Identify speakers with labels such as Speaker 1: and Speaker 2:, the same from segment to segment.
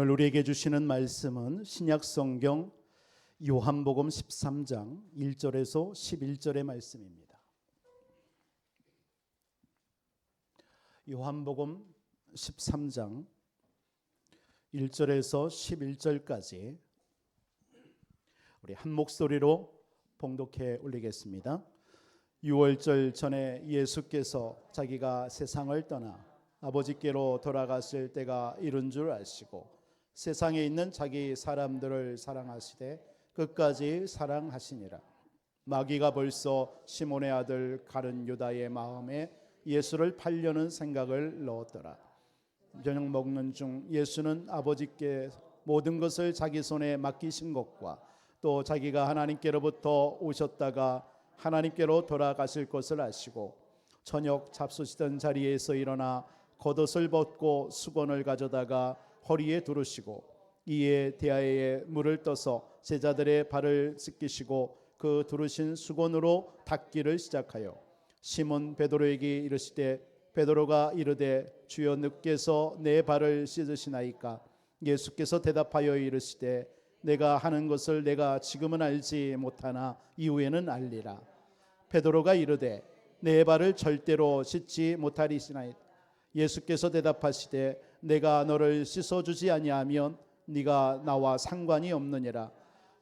Speaker 1: 오늘 우리에게 주시는 말씀은 신약성경 요한복음 13장 1절에서 11절의 말씀입니다. 요한복음 13장 1절에서 11절까지 우리 한 목소리로 봉독해 올리겠습니다. 유월절 전에 예수께서 자기가 세상을 떠나 아버지께로 돌아갔을 때가 이른 줄 아시고 세상에 있는 자기 사람들을 사랑하시되 끝까지 사랑하시니라. 마귀가 벌써 시몬의 아들 가룟 유다의 마음에 예수를 팔려는 생각을 넣었더라. 저녁 먹는 중 예수는 아버지께 모든 것을 자기 손에 맡기신 것과 또 자기가 하나님께로부터 오셨다가 하나님께로 돌아가실 것을 아시고 저녁 잡수시던 자리에서 일어나 겉옷을 벗고 수건을 가져다가 허리에 두르시고 이에 대야에 물을 떠서 제자들의 발을 씻기시고 그 두르신 수건으로 닦기를 시작하여 시몬 베드로에게 이르시되 베드로가 이르되 주여 느께서 내 발을 씻으시나이까. 예수께서 대답하여 이르시되 내가 하는 것을 내가 지금은 알지 못하나 이후에는 알리라. 베드로가 이르되 내 발을 절대로 씻지 못하리시나이다. 예수께서 대답하시되 내가 너를 씻어주지 아니하면 네가 나와 상관이 없느니라.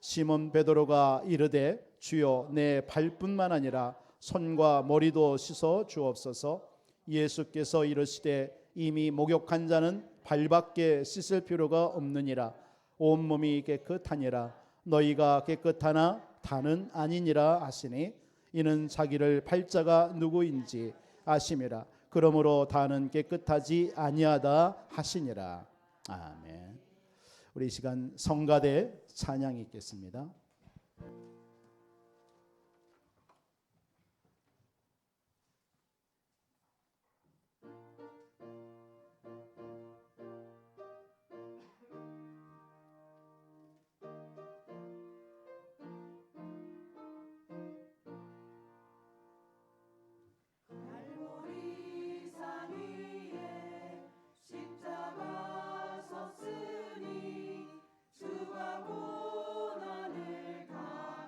Speaker 1: 시몬 베드로가 이르되 주여 내 발뿐만 아니라 손과 머리도 씻어 주옵소서. 예수께서 이르시되 이미 목욕한 자는 발밖에 씻을 필요가 없느니라. 온몸이 깨끗하니라. 너희가 깨끗하나 다는 아니니라 하시니 이는 자기를 팔자가 누구인지 아심이라. 그러므로 다는 깨끗하지 아니하다 하시니라. 아멘. 우리 이 시간 성가대 찬양이 있겠습니다.
Speaker 2: 십자가 섰으니 주가 고난을 다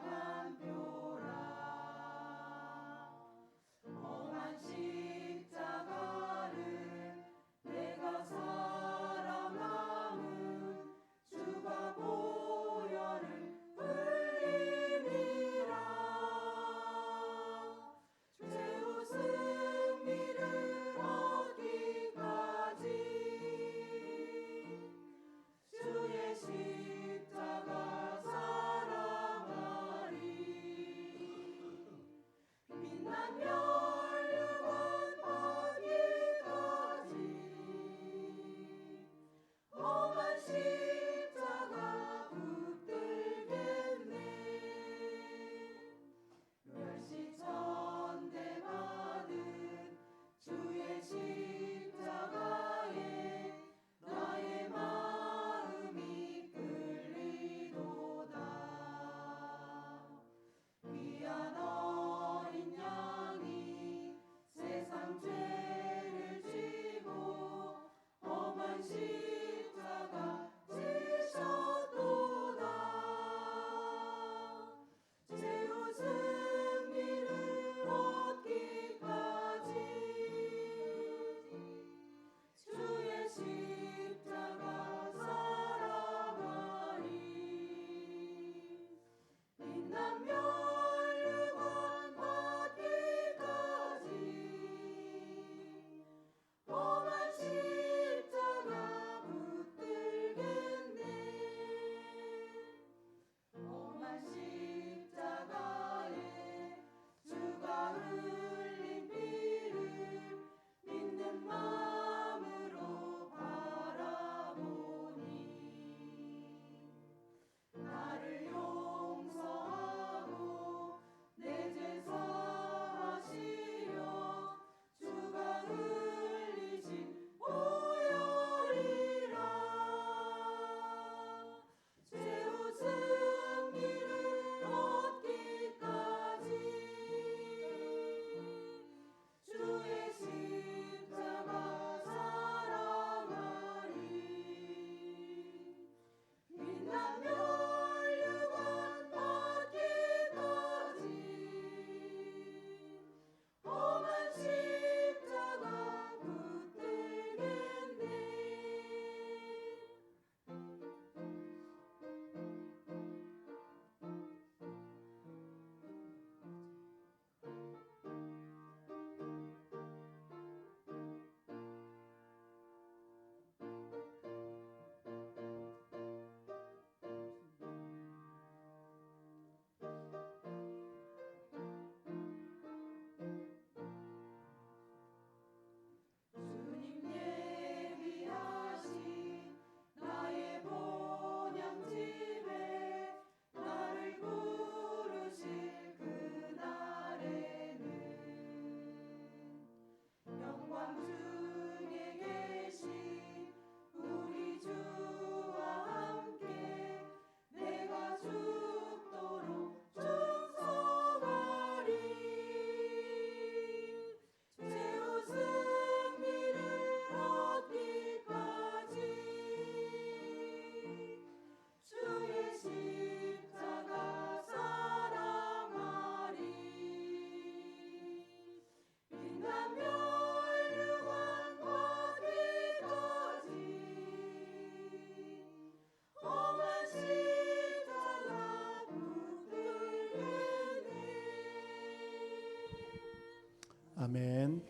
Speaker 1: 아멘.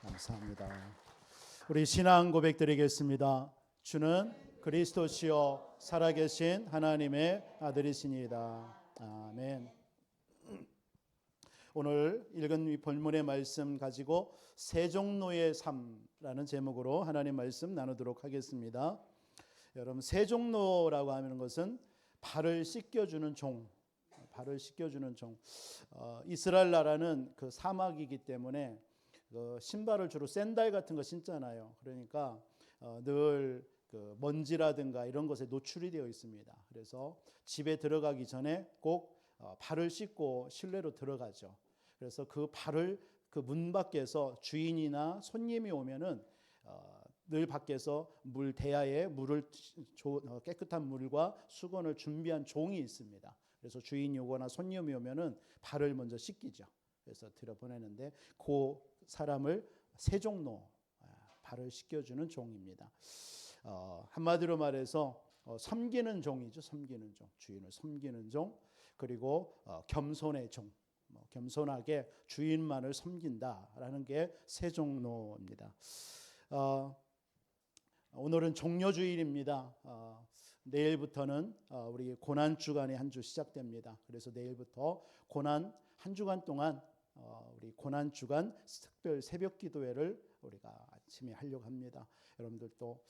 Speaker 1: 감사합니다. 우리 신앙 고백 드리겠습니다. 주는 그리스도시요 살아계신 하나님의 아들이시니이다. 아멘. 오늘 읽은 이 본문의 말씀 가지고 세종로의 삶이라는 제목으로 하나님 말씀 나누도록 하겠습니다. 여러분, 세종로라고 하는 것은 발을 씻겨주는 종, 발을 씻겨주는 종. 이스라엘 나라는 그 사막이기 때문에 그 신발을 주로 샌들 같은 거 신잖아요. 그러니까 늘 그 먼지라든가 이런 것에 노출이 되어 있습니다. 그래서 집에 들어가기 전에 꼭 발을 씻고 실내로 들어가죠. 그래서 그 발을 그 문 밖에서 주인이나 손님이 오면은 늘 밖에서 물 대야에 물을 깨끗한 물과 수건을 준비한 종이 있습니다. 그래서 주인이 오거나 손님이 오면은 발을 먼저 씻기죠. 그래서 들여보내는데 그 사람을 세종로, 발을 씻겨주는 종입니다. 한마디로 말해서 섬기는 종이죠. 섬기는 종, 주인을 섬기는 종, 그리고 겸손의 종, 겸손하게 주인만을 섬긴다라는 게 세종로입니다. 오늘은 종려주일입니다. 내일부터는 우리 고난주간이 한 주 시작됩니다. 그래서 내일부터 고난 한 주간 동안 우리 고난주간 특별 새벽 기도회를 우리가 아침에 하려고 합니다. 여러분들도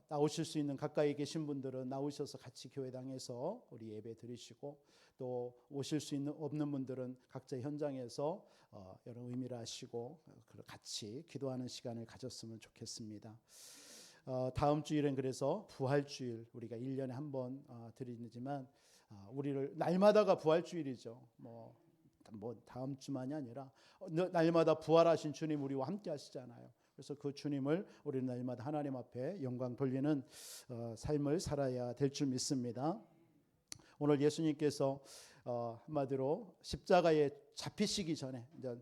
Speaker 1: 나오실 수 있는 가까이 계신 분들은 나오셔서 같이 교회당에서 우리 예배 드리시고, 또 오실 수 있는 없는 분들은 각자 현장에서 여러 의미를 하시고 같이 기도하는 시간을 가졌으면 좋겠습니다. 다음 주일은 그래서 부활주일, 우리가 1년에 한 번 드리지만 우리를 날마다가 부활주일이죠. 뭐 다음 주만이 아니라 날마다 부활하신 주님 우리와 함께 하시잖아요. 그래서 그 주님을 우리는 날마다 하나님 앞에 영광 돌리는 삶을 살아야 될 줄 믿습니다. 오늘 예수님께서 한마디로 십자가에 잡히시기 전에 이제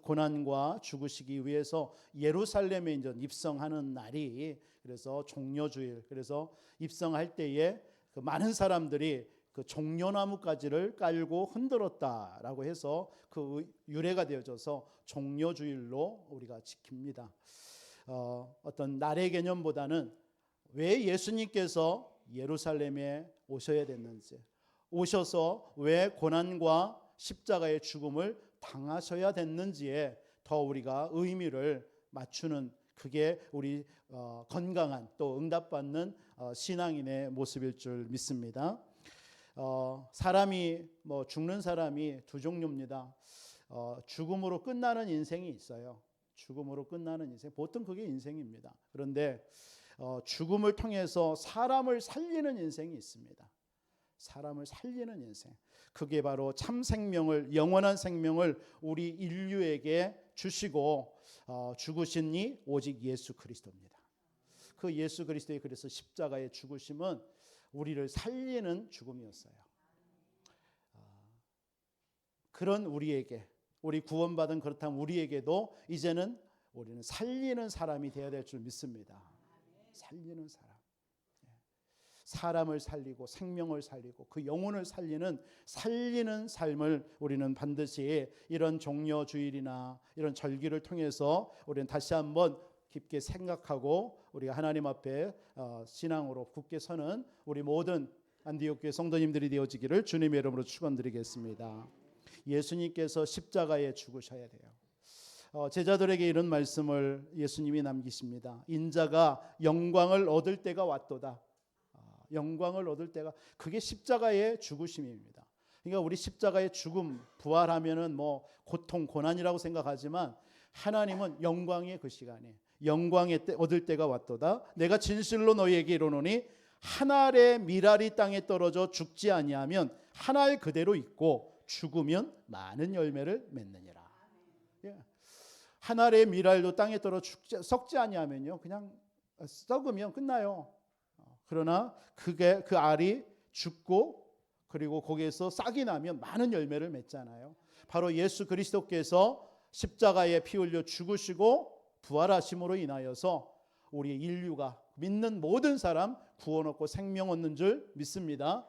Speaker 1: 고난과 죽으시기 위해서 예루살렘에 이제 입성하는 날이, 그래서 종려주일, 그래서 입성할 때에 그 많은 사람들이 그 종려나무가지를 깔고 흔들었다라고 해서 그 유래가 되어져서 종려주일로 우리가 지킵니다. 어떤 날의 개념보다는 왜 예수님께서 예루살렘에 오셔야 됐는지, 오셔서 왜 고난과 십자가의 죽음을 당하셔야 됐는지에 더 우리가 의미를 맞추는, 그게 우리 건강한 또 응답받는 신앙인의 모습일 줄 믿습니다. 사람이 죽는 사람이 두 종류입니다. 죽음으로 끝나는 인생이 있어요. 죽음으로 끝나는 인생, 보통 그게 인생입니다. 그런데 죽음을 통해서 사람을 살리는 인생이 있습니다. 사람을 살리는 인생, 그게 바로 참 생명을, 영원한 생명을 우리 인류에게 주시고 죽으신 이 오직 예수 그리스도입니다. 그 예수 그리스도의 그래서 십자가의 죽으심은 우리를 살리는 죽음이었어요. 그런 우리에게, 우리 구원받은 그렇다면 우리에게도 이제는 우리는 살리는 사람이 되어야 될 줄 믿습니다. 살리는 사람, 사람을 살리고 생명을 살리고 그 영혼을 살리는 삶을 우리는 반드시 이런 종려주일이나 이런 절기를 통해서 우리는 다시 한번 깊게 생각하고 우리가 하나님 앞에 신앙으로 굳게 서는 우리 모든 안디옥 교회 성도님들이 되어지기를 주님의 이름으로 축원드리겠습니다. 예수님께서 십자가에 죽으셔야 돼요. 제자들에게 이런 말씀을 예수님이 남기십니다. 인자가 영광을 얻을 때가 왔도다. 영광을 얻을 때가, 그게 십자가의 죽으심입니다. 그러니까 우리 십자가의 죽음, 부활하면은 고통, 고난이라고 생각하지만 하나님은 영광의 그 시간에 영광의 때 얻을 때가 왔도다. 내가 진실로 너희에게 이르노니 한 알의 밀알이 땅에 떨어져 죽지 아니하면 한 알 그대로 있고 죽으면 많은 열매를 맺느니라. 한 알의 밀알도 땅에 떨어져 썩지 아니하면요, 그냥 썩으면 끝나요. 그러나 그게 그 알이 죽고 그리고 거기에서 싹이 나면 많은 열매를 맺잖아요. 바로 예수 그리스도께서 십자가에 피 흘려 죽으시고 부활하심으로 인하여서 우리 인류가 믿는 모든 사람 구원 얻고 생명 얻는 줄 믿습니다.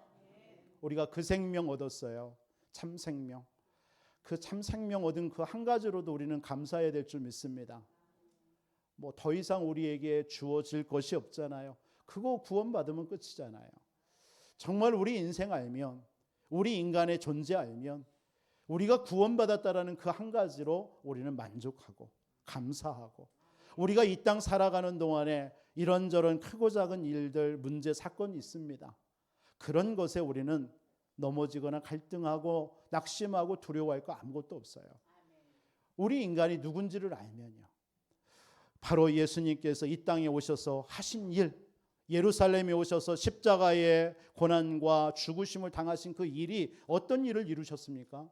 Speaker 1: 우리가 그 생명 얻었어요. 참 생명. 그 참 생명 얻은 그 한 가지로도 우리는 감사해야 될 줄 믿습니다. 뭐 더 이상 우리에게 주어질 것이 없잖아요. 그거 구원받으면 끝이잖아요. 정말 우리 인생 알면, 우리 인간의 존재 알면 우리가 구원받았다라는 그 한 가지로 우리는 만족하고 감사하고, 우리가 이 땅 살아가는 동안에 이런저런 크고 작은 일들, 문제, 사건이 있습니다. 그런 것에 우리는 넘어지거나 갈등하고 낙심하고 두려워할 거 아무것도 없어요. 우리 인간이 누군지를 알면요, 바로 예수님께서 이 땅에 오셔서 하신 일, 예루살렘에 오셔서 십자가의 고난과 죽으심을 당하신 그 일이 어떤 일을 이루셨습니까?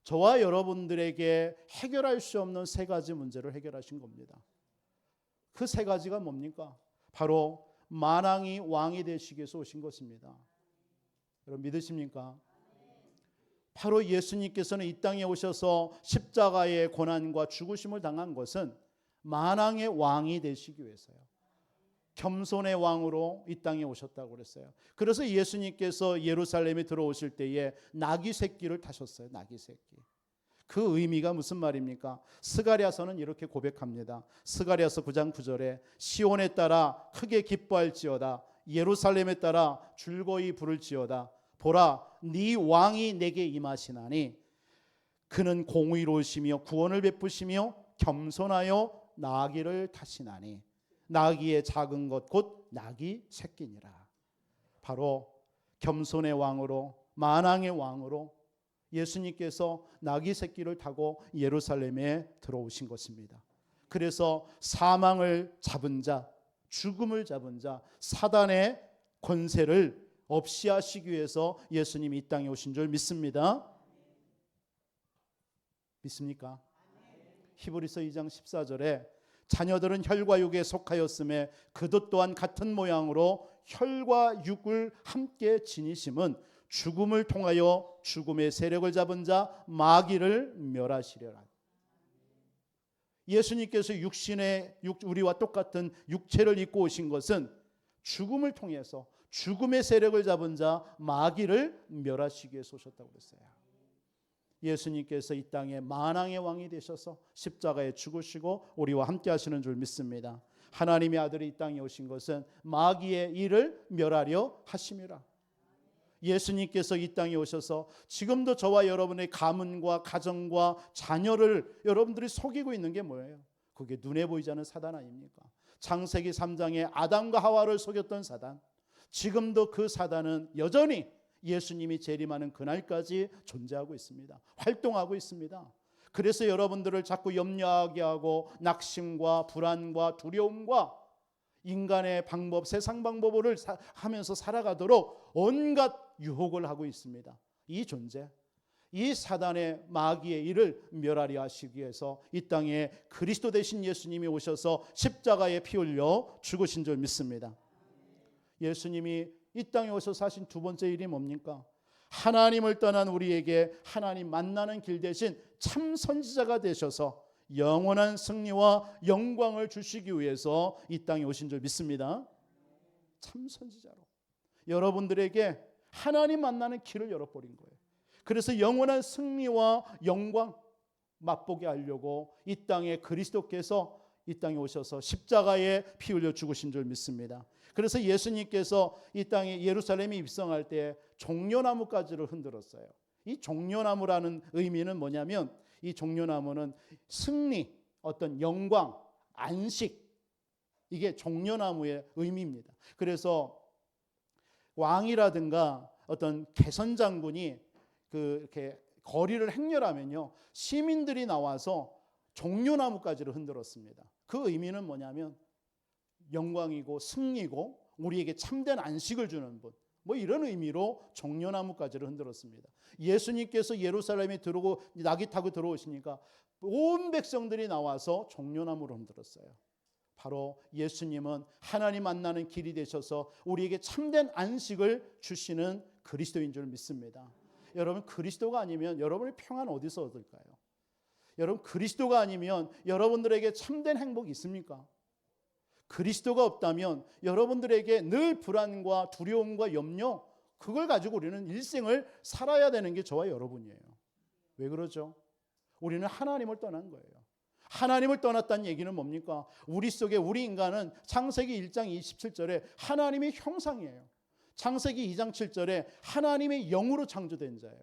Speaker 1: 저와 여러분들에게 해결할 수 없는 세 가지 문제를 해결하신 겁니다. 그 세 가지가 뭡니까? 바로 만왕이 왕이 되시기 위해서 오신 것입니다. 여러분 믿으십니까? 바로 예수님께서는 이 땅에 오셔서 십자가의 고난과 죽으심을 당한 것은 만왕의 왕이 되시기 위해서요. 겸손의 왕으로 이 땅에 오셨다고 그랬어요. 그래서 예수님께서 예루살렘에 들어오실 때에 나귀 새끼를 타셨어요. 나귀 새끼. 그 의미가 무슨 말입니까? 스가랴서는 이렇게 고백합니다. 스가랴서 9장 9절에 시온에 따라 크게 기뻐할지어다, 예루살렘에 따라 즐거이 부를지어다. 보라, 네 왕이 내게 임하시나니 그는 공의로우시며 구원을 베푸시며 겸손하여 나귀를 타시나니 나귀의 작은 것 곧 나귀 새끼니라. 바로 겸손의 왕으로, 만왕의 왕으로 예수님께서 나귀 새끼를 타고 예루살렘에 들어오신 것입니다. 그래서 사망을 잡은 자, 죽음을 잡은 자, 사단의 권세를 없이 하시기 위해서 예수님이 이 땅에 오신 줄 믿습니다. 믿습니까? 히브리서 2장 14절에 자녀들은 혈과 육에 속하였음에 그도 또한 같은 모양으로 혈과 육을 함께 지니심은 죽음을 통하여 죽음의 세력을 잡은 자 마귀를 멸하시려라. 예수님께서 우리와 똑같은 육체를 입고 오신 것은 죽음을 통해서 죽음의 세력을 잡은 자 마귀를 멸하시기 위해서 오셨다고 그랬어요. 예수님께서 이 땅에 만왕의 왕이 되셔서 십자가에 죽으시고 우리와 함께 하시는 줄 믿습니다. 하나님의 아들이 이 땅에 오신 것은 마귀의 일을 멸하려 하심이라. 예수님께서 이 땅에 오셔서 지금도 저와 여러분의 가문과 가정과 자녀를 여러분들이 속이고 있는 게 뭐예요? 그게 눈에 보이지 않는 사단 아닙니까? 창세기 3장에 아담과 하와를 속였던 사단, 지금도 그 사단은 여전히 예수님이 재림하는 그날까지 존재하고 있습니다. 활동하고 있습니다. 그래서 여러분들을 자꾸 염려하게 하고 낙심과 불안과 두려움과 인간의 방법, 세상 방법을 하면서 살아가도록 온갖 유혹을 하고 있습니다. 이 존재, 이 사단의 마귀의 일을 멸하려 하시기 위해서 이 땅에 그리스도 되신 예수님이 오셔서 십자가에 피 흘려 죽으신 줄 믿습니다. 예수님이 이 땅에 오셔서 하신 두 번째 일이 뭡니까? 하나님을 떠난 우리에게 하나님 만나는 길 대신 참 선지자가 되셔서 영원한 승리와 영광을 주시기 위해서 이 땅에 오신 줄 믿습니다. 참 선지자로 여러분들에게 하나님 만나는 길을 열어버린 거예요. 그래서 영원한 승리와 영광 맛보게 하려고 이 땅에 그리스도께서 이 땅에 오셔서 십자가에 피 흘려 죽으신 줄 믿습니다. 그래서 예수님께서 이 땅에 예루살렘에 입성할 때 종려나무가지를 흔들었어요. 이 종려나무라는 의미는 뭐냐면 이 종려나무는 승리, 어떤 영광, 안식, 이게 종려나무의 의미입니다. 그래서 왕이라든가 어떤 개선장군이 이렇게 거리를 행렬하면요, 시민들이 나와서 종려나무가지를 흔들었습니다. 그 의미는 뭐냐면 영광이고 승리고 우리에게 참된 안식을 주는 분, 뭐 이런 의미로 종려나무가지를 흔들었습니다. 예수님께서 예루살렘에 들어오고 나귀 타고 들어오시니까 온 백성들이 나와서 종려나무를 흔들었어요. 바로 예수님은 하나님 만나는 길이 되셔서 우리에게 참된 안식을 주시는 그리스도인 줄 믿습니다. 여러분, 그리스도가 아니면 여러분의 평안 어디서 얻을까요? 여러분, 그리스도가 아니면 여러분들에게 참된 행복이 있습니까? 그리스도가 없다면 여러분들에게 늘 불안과 두려움과 염려, 그걸 가지고 우리는 일생을 살아야 되는 게 저와 여러분이에요. 왜 그러죠? 우리는 하나님을 떠난 거예요. 하나님을 떠났다는 얘기는 뭡니까? 우리 속에 우리 인간은 창세기 1장 27절에 하나님의 형상이에요. 창세기 2장 7절에 하나님의 영으로 창조된 자예요.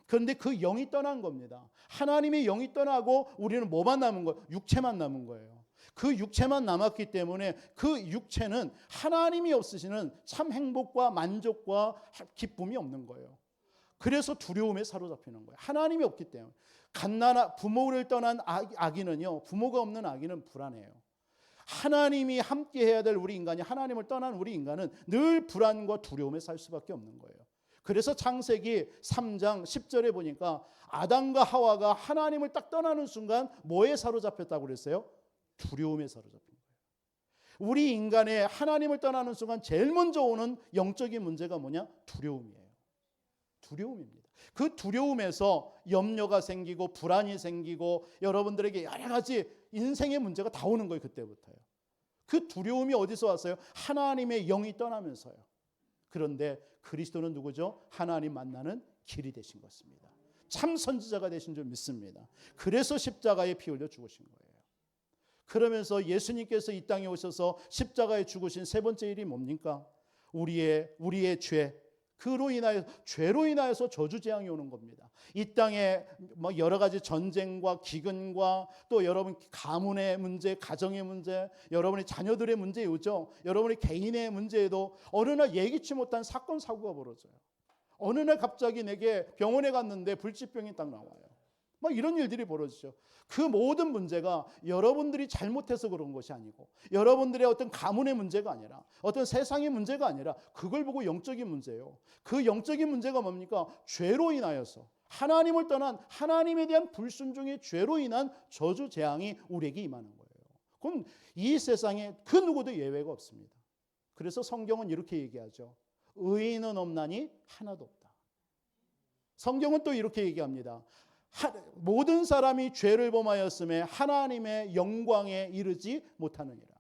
Speaker 1: 그런데 그 영이 떠난 겁니다. 하나님의 영이 떠나고 우리는 뭐만 남은 거예요? 육체만 남은 거예요. 그 육체만 남았기 때문에 그 육체는 하나님이 없으시는 참 행복과 만족과 기쁨이 없는 거예요. 그래서 두려움에 사로잡히는 거예요. 하나님이 없기 때문에. 부모를 떠난 아기는요, 부모가 없는 아기는 불안해요. 하나님이 함께 해야 될 우리 인간이, 하나님을 떠난 우리 인간은 늘 불안과 두려움에 살 수밖에 없는 거예요. 그래서 창세기 3장 10절에 보니까 아담과 하와가 하나님을 딱 떠나는 순간 뭐에 사로잡혔다고 그랬어요? 두려움에 사로잡힌 거예요. 우리 인간의 하나님을 떠나는 순간 제일 먼저 오는 영적인 문제가 뭐냐? 두려움이에요. 두려움입니다. 그 두려움에서 염려가 생기고 불안이 생기고 여러분들에게 여러 가지 인생의 문제가 다 오는 거예요. 그때부터요. 그 두려움이 어디서 왔어요? 하나님의 영이 떠나면서요. 그런데 그리스도는 누구죠? 하나님 만나는 길이 되신 것입니다. 참 선지자가 되신 줄 믿습니다. 그래서 십자가에 피 흘려 죽으신 거예요. 그러면서 예수님께서 이 땅에 오셔서 십자가에 죽으신 세 번째 일이 뭡니까? 우리의 죄, 그로 인하여 죄로 인하여서 저주 재앙이 오는 겁니다. 이 땅에 뭐 여러 가지 전쟁과 기근과 또 여러분 가문의 문제, 가정의 문제, 여러분의 자녀들의 문제이죠. 여러분의 개인의 문제에도 어느 날 예기치 못한 사건 사고가 벌어져요. 어느 날 갑자기 내게 병원에 갔는데 불치병이 딱 나와요. 막 이런 일들이 벌어지죠. 그 모든 문제가 여러분들이 잘못해서 그런 것이 아니고 여러분들의 어떤 가문의 문제가 아니라 어떤 세상의 문제가 아니라 그걸 보고 영적인 문제예요. 그 영적인 문제가 뭡니까? 죄로 인하여서 하나님을 떠난 하나님에 대한 불순종의 죄로 인한 저주 재앙이 우리에게 임하는 거예요. 그럼 이 세상에 그 누구도 예외가 없습니다. 그래서 성경은 이렇게 얘기하죠. 의인은 없나니 하나도 없다. 성경은 또 이렇게 얘기합니다. 모든 사람이 죄를 범하였음에 하나님의 영광에 이르지 못하느니라.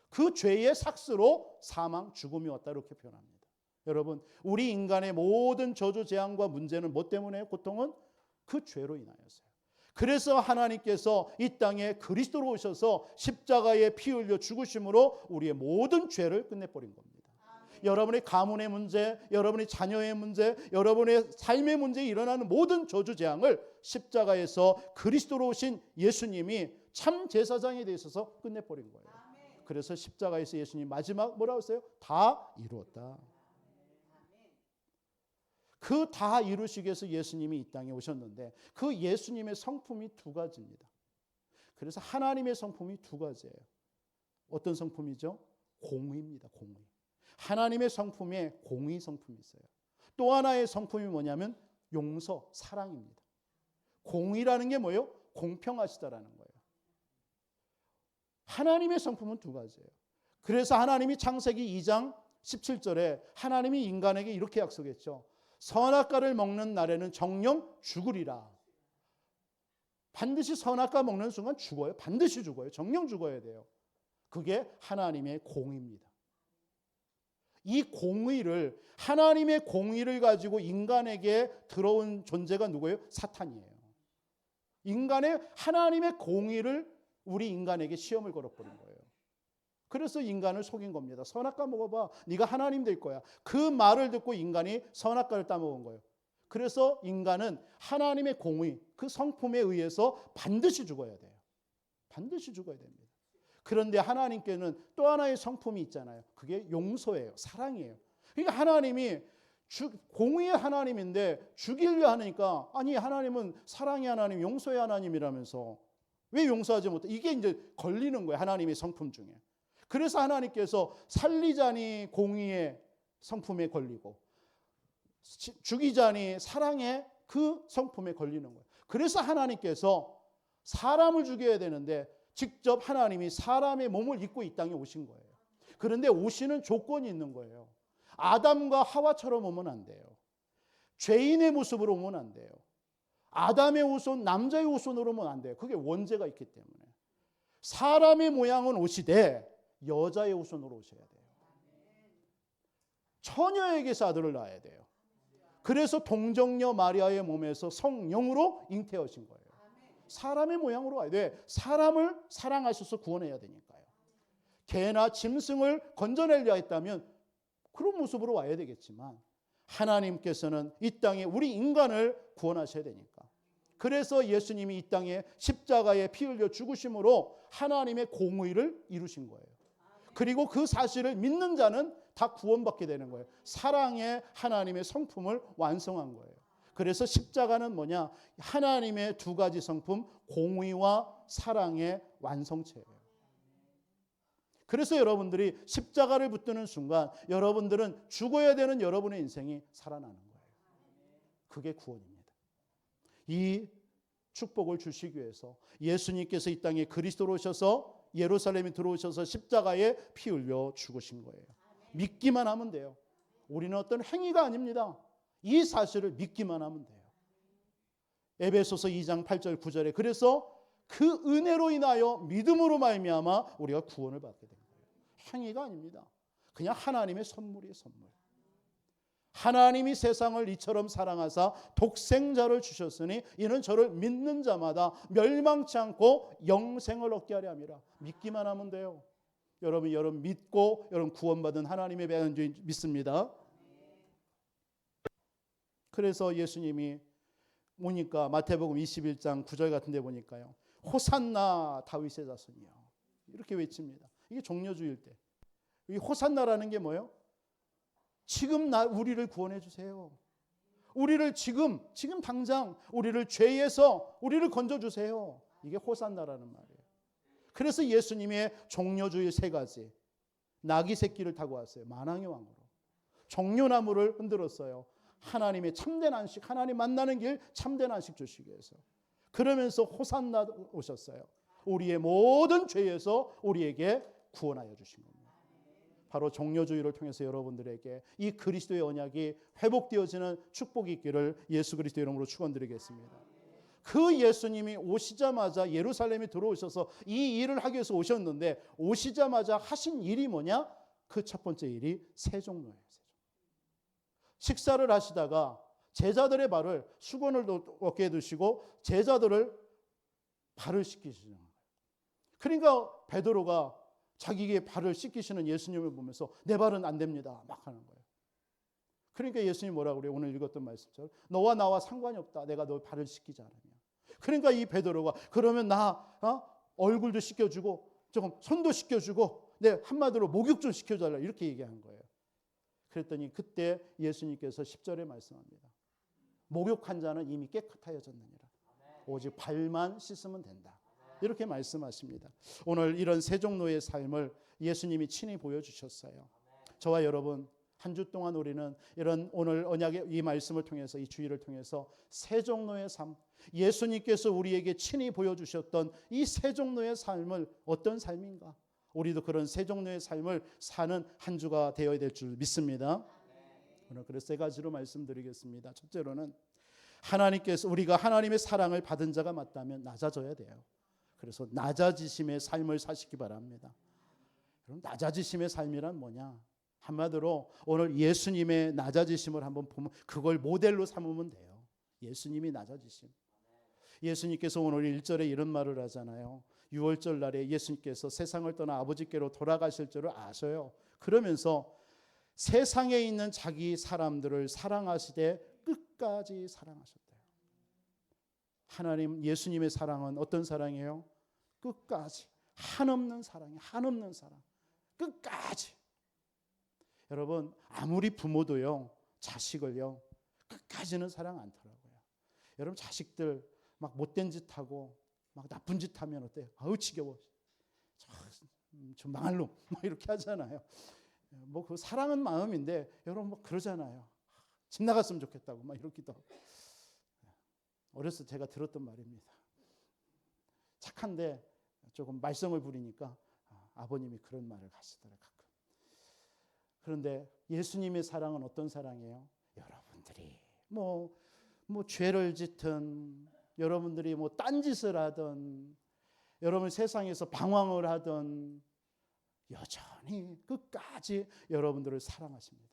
Speaker 1: 그 죄의 삭스로 사망, 죽음이 왔다 이렇게 표현합니다. 여러분, 우리 인간의 모든 저주, 재앙과 문제는 뭐 때문에 고통은? 그 죄로 인하여서요. 그래서 하나님께서 이 땅에 그리스도로 오셔서 십자가에 피 흘려 죽으심으로 우리의 모든 죄를 끝내버린 겁니다. 여러분의 가문의 문제, 여러분의 자녀의 문제, 여러분의 삶의 문제에 일어나는 모든 저주 재앙을 십자가에서 그리스도로 오신 예수님이 참 제사장에 대해서 끝내버린 거예요. 그래서 십자가에서 예수님 마지막 뭐라고 했어요? 다 이루었다. 그 다 이루시기 위해서 예수님이 이 땅에 오셨는데 그 예수님의 성품이 두 가지입니다. 그래서 하나님의 성품이 두 가지예요. 어떤 성품이죠? 공의입니다. 공의. 하나님의 성품에 공의 성품이 있어요. 또 하나의 성품이 뭐냐면 용서, 사랑입니다. 공의라는 게 뭐예요? 공평하시다라는 거예요. 하나님의 성품은 두 가지예요. 그래서 하나님이 창세기 2장 17절에 하나님이 인간에게 이렇게 약속했죠. 선악과를 먹는 날에는 정령 죽으리라. 반드시 선악과 먹는 순간 죽어요. 반드시 죽어요. 정령 죽어야 돼요. 그게 하나님의 공의입니다. 이 공의를, 하나님의 공의를 가지고 인간에게 들어온 존재가 누구예요? 사탄이에요. 인간의 하나님의 공의를 우리 인간에게 시험을 걸어버린 거예요. 그래서 인간을 속인 겁니다. 선악과 먹어봐. 네가 하나님 될 거야. 그 말을 듣고 인간이 선악과를 따먹은 거예요. 그래서 인간은 하나님의 공의, 그 성품에 의해서 반드시 죽어야 돼요. 반드시 죽어야 됩니다. 그런데 하나님께는 또 하나의 성품이 있잖아요. 그게 용서예요. 사랑이에요. 그러니까 하나님이 공의의 하나님인데 죽이려 하니까 아니 하나님은 사랑의 하나님, 용서의 하나님이라면서 왜 용서하지 못해? 이게 이제 걸리는 거예요. 하나님의 성품 중에. 그래서 하나님께서 살리자니 공의의 성품에 걸리고 죽이자니 사랑의 그 성품에 걸리는 거예요. 그래서 하나님께서 사람을 죽여야 되는데 직접 하나님이 사람의 몸을 입고 이 땅에 오신 거예요. 그런데 오시는 조건이 있는 거예요. 아담과 하와처럼 오면 안 돼요. 죄인의 모습으로 오면 안 돼요. 아담의 후손, 남자의 후손으로 오면 안 돼요. 그게 원죄가 있기 때문에. 사람의 모양은 오시되 여자의 후손으로 오셔야 돼요. 처녀에게서 아들을 낳아야 돼요. 그래서 동정녀 마리아의 몸에서 성령으로 잉태하신 거예요. 사람의 모양으로 와야 돼. 사람을 사랑하셔서 구원해야 되니까요. 개나 짐승을 건져내려 했다면 그런 모습으로 와야 되겠지만 하나님께서는 이 땅에 우리 인간을 구원하셔야 되니까. 그래서 예수님이 이 땅에 십자가에 피 흘려 죽으심으로 하나님의 공의를 이루신 거예요. 그리고 그 사실을 믿는 자는 다 구원받게 되는 거예요. 사랑의 하나님의 성품을 완성한 거예요. 그래서 십자가는 뭐냐? 하나님의 두 가지 성품, 공의와 사랑의 완성체예요. 그래서 여러분들이 십자가를 붙드는 순간 여러분들은 죽어야 되는 여러분의 인생이 살아나는 거예요. 그게 구원입니다. 이 축복을 주시기 위해서 예수님께서 이 땅에 그리스도로 오셔서 예루살렘에 들어오셔서 십자가에 피 흘려 죽으신 거예요. 믿기만 하면 돼요. 우리는 어떤 행위가 아닙니다. 이 사실을 믿기만 하면 돼요. 에베소서 2장 8절 9절에 그래서 그 은혜로 인하여 믿음으로 말미암아 우리가 구원을 받게 된 거예요. 행위가 아닙니다. 그냥 하나님의 선물이에요. 선물. 하나님이 세상을 이처럼 사랑하사 독생자를 주셨으니 이는 저를 믿는 자마다 멸망치 않고 영생을 얻게 하려 함이라. 믿기만 하면 돼요. 여러분 믿고 여러분 구원받은 하나님의 백성인 줄 믿습니다. 그래서 예수님이 오니까 마태복음 21장 9절 같은 데 보니까요. 호산나 다윗의 자손이요. 이렇게 외칩니다. 이게 종려주일 때. 이 호산나라는 게 뭐예요? 지금 우리를 구원해 주세요. 우리를 지금 당장 우리를 죄에서 우리를 건져 주세요. 이게 호산나라는 말이에요. 그래서 예수님의 종려주일 세 가지. 나귀 새끼를 타고 왔어요. 만왕의 왕으로. 종려나무를 흔들었어요. 하나님의 참된 안식, 하나님 만나는 길 참된 안식 주시기 위해서. 그러면서 호산나 오셨어요. 우리의 모든 죄에서 우리에게 구원하여 주신 겁니다. 바로 종려주의를 통해서 여러분들에게 이 그리스도의 언약이 회복되어지는 축복이 있기를 예수 그리스도의 이름으로 축원드리겠습니다. 그 예수님이 오시자마자 예루살렘에 들어오셔서 이 일을 하기 위해서 오셨는데 오시자마자 하신 일이 뭐냐? 그 첫 번째 일이 세종로예요. 식사를 하시다가 제자들의 발을 수건을 어깨에 두시고 제자들을 발을 씻기시는 거예요. 그러니까 베드로가 자기의 발을 씻기시는 예수님을 보면서 내 발은 안 됩니다. 막 하는 거예요. 그러니까 예수님이 뭐라고 그래요? 오늘 읽었던 말씀처럼 너와 나와 상관이 없다. 내가 너 발을 씻기지 않으면. 그러니까 이 베드로가 그러면 나 얼굴도 씻겨주고 조금 손도 씻겨주고 내 한마디로 목욕 좀 시켜달라 이렇게 얘기한 거예요. 그랬더니 그때 예수님께서 10절에 말씀합니다. 목욕한 자는 이미 깨끗하여졌느니라. 오직 발만 씻으면 된다. 이렇게 말씀하십니다. 오늘 이런 세종로의 삶을 예수님이 친히 보여주셨어요. 저와 여러분 한 주 동안 우리는 이런 오늘 언약의 이 말씀을 통해서 이 주의를 통해서 세종로의 삶, 예수님께서 우리에게 친히 보여주셨던 이 세종로의 삶을 어떤 삶인가? 우리도 그런 세종로의 삶을 사는 한 주가 되어야 될 줄 믿습니다. 오늘 그래서 세 가지로 말씀드리겠습니다. 첫째로는 하나님께서 우리가 하나님의 사랑을 받은 자가 맞다면 낮아져야 돼요. 그래서 낮아지심의 삶을 사시기 바랍니다. 그럼 낮아지심의 삶이란 뭐냐? 한마디로 오늘 예수님의 낮아지심을 한번 보면 그걸 모델로 삼으면 돼요. 예수님이 낮아지심. 예수님께서 오늘 1절에 이런 말을 하잖아요. 6월절 날에 예수님께서 세상을 떠나 아버지께로 돌아가실 줄을 아셔요. 그러면서 세상에 있는 자기 사람들을 사랑하시되 끝까지 사랑하셨대요. 하나님 예수님의 사랑은 어떤 사랑이에요? 끝까지 한없는 사랑이에요. 한없는 사랑. 끝까지. 여러분 아무리 부모도요 자식을요 끝까지는 사랑 않더라고요. 여러분 자식들 막 못된 짓 하고 막 나쁜 짓 하면 어때요? 아우 지겨워. 좀 망할 놈. 막 이렇게 하잖아요. 뭐 그 사랑은 마음인데 여러분 뭐 그러잖아요. 집 나갔으면 좋겠다고 막 이러기도 하고. 어렸을 때 제가 들었던 말입니다. 착한데 조금 말썽을 부리니까 아버님이 그런 말을 하시더라고요. 가끔. 그런데 예수님의 사랑은 어떤 사랑이에요? 여러분들이 뭐 죄를 짓든 여러분들이 뭐 딴짓을 하든 여러분 세상에서 방황을 하든 여전히 끝까지 여러분들을 사랑하십니다.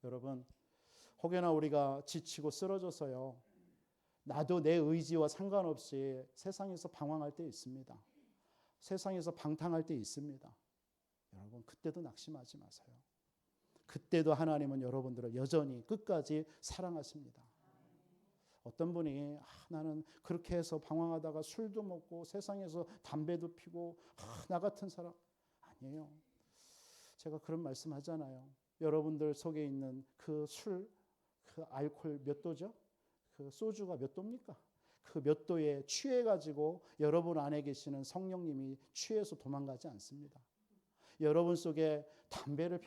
Speaker 1: 여러분 혹여나 우리가 지치고 쓰러져서요 나도 내 의지와 상관없이 세상에서 방황할 때 있습니다. 세상에서 방탕할 때 있습니다. 여러분, 그때도 낙심하지 마세요. 그때도 하나님은 여러분들을 여전히 끝까지 사랑하십니다. 어떤 분이 나는 그렇게 해서 방황하다가 술도 먹고 세상에서 담배도 피고 나 같은 사람 아니에요. 제가 그런 말씀 하잖아요. 여러분들 속에 있는 그 술, 그 알코올 몇 도죠? 그 소주가 몇 도입니까? 그 몇 도에 취해가지고 여러분 안에 계시는 성령님이 취해서 도망가지 않습니다. 여러분 속에 담배를